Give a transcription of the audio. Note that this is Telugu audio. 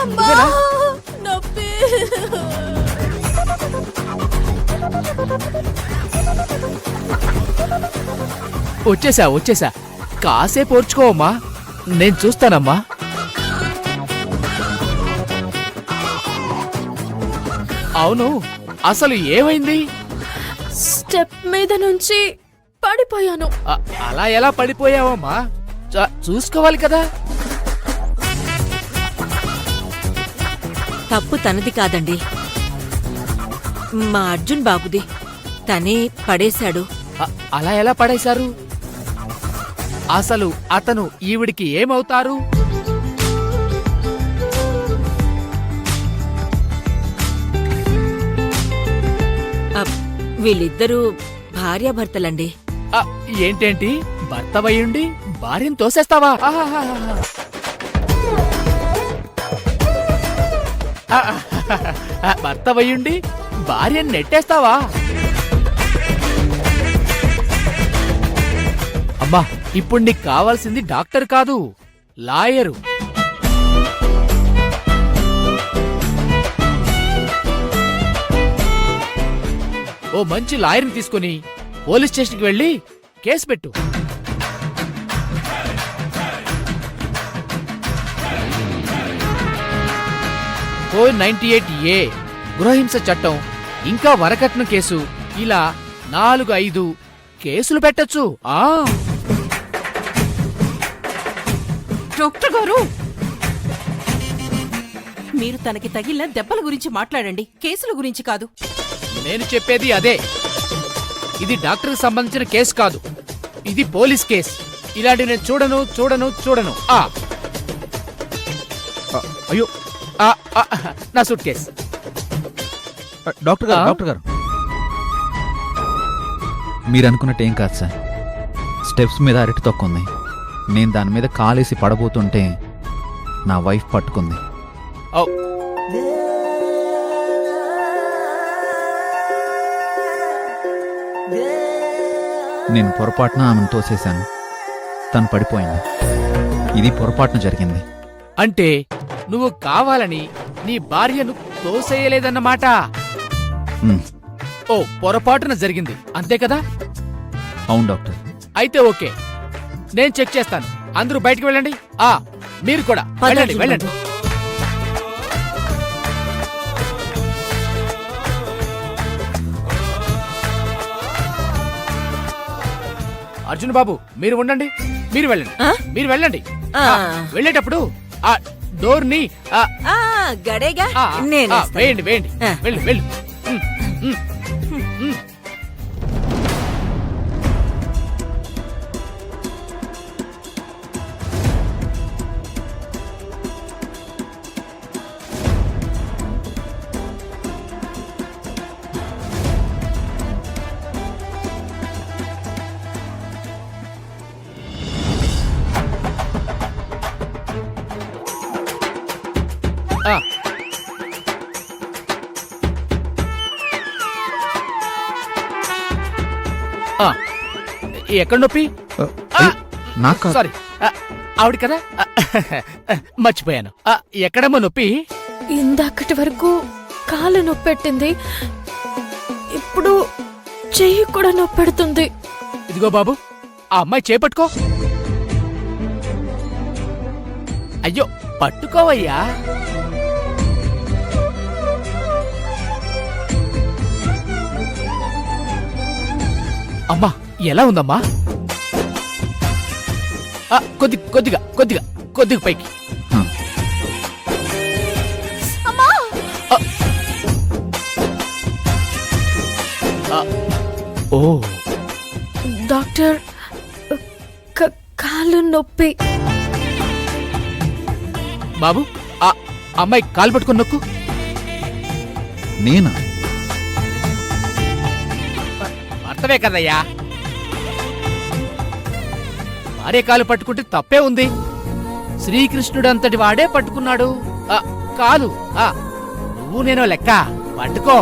నువ్వేనా? నొప్పి. వచ్చేసా కాసేపు ఓర్చుకోవమ్మా, నేను చూస్తానమ్మా. అవును, అసలు ఏమైంది? స్టెప్ మీద నుంచి పడిపోయాను. అలా ఎలా పడిపోయావమ్మా? చూసుకోవాలి కదా. తప్పు తనది కాదండి, మా అర్జున్ బాబుది. తనే పడేశాడు. అలా ఎలా పడేశారు? అసలు అతను ఈవిడికి ఏమవుతారు? వీళ్ళిద్దరూ భార్యాభర్తలండి. ఏంటేంటి, భర్తవయ్యుండి భార్యను తోసేస్తావా? భర్తవయ్యుండి భార్యను నెట్టేస్తావా? అమ్మా, ఇప్పుడు నీకు కావాల్సింది డాక్టర్ కాదు, లాయరు. ఓ మంచి లాయర్ని తీసుకుని పోలీస్ స్టేషన్కి వెళ్ళి కేసు పెట్టు. కోడ్ 98A గృహహింస చట్టం, ఇంకా వరకట్నం కేసు, ఇలా 4-5 కేసులు పెట్టొచ్చు. డాక్టర్ గారు, మీరు తనకి తగిలిన దెబ్బల గురించి మాట్లాడండి, కేసుల గురించి కాదు. నేను చెప్పేది అదే. ఇది డాక్టర్కి సంబంధించిన కేసు కాదు, ఇది పోలీస్ కేసు. ఇలాంటి నేను చూడను. అయ్యో, నా సూట్ కేసు. డాక్టర్ గారు మీరు అనుకున్నట్టు ఏం కాదు సార్. స్టెప్స్ మీద అరటి తొక్కుంది. నేను దాని మీద కాలేసి పడబోతుంటే నా వైఫ్ పట్టుకుంది. నేను పొరపాటున ఆమెను తోసేశాను, తను పడిపోయింది. ఇది పొరపాటున జరిగింది. అంటే నువ్వు కావాలని నీ భార్యను తోసేయలేదన్నమాట. ఓ, పొరపాటున జరిగింది, అంతే కదా? అవును డాక్టర్. అయితే ఓకే, నేను చెక్ చేస్తాను. అందరూ బయటికి వెళ్ళండి. మీరు కూడా వెళ్ళండి. అర్జున్ బాబు, మీరు ఉండండి. మీరు వెళ్ళండి. వెళ్ళేటప్పుడు ఆ డోర్ ని గడేగా వేయండి. వెళ్ళు. ఎక్కడ నొప్పి? సారీ, ఆవిడ కదా, మర్చిపోయాను. ఎక్కడమ్మా నొప్పి? ఇందాకటి వరకు కాలు నొప్పెట్టింది, ఇప్పుడు చెయ్యి కూడా నొప్పెడుతుంది. ఇదిగో బాబు, ఆ అమ్మాయి చేపట్టుకో. అయ్యో, పట్టుకోవయ్యా. అమ్మా, ఎలా ఉందమ్మా? కొద్దిగా పైకి. ఓ డాక్టర్, కాలు నొప్పి. బాబు, ఆ అమ్మాయి కాలు పట్టుకుని నొక్కు. నేనా? భర్తవే కదయ్యా, భార్య కాలు పట్టుకుంటే తప్పే ఉంది. శ్రీకృష్ణుడంతటి వాడే పట్టుకున్నాడు కాలు. నువ్వు నేను లెక్క పట్టుకో.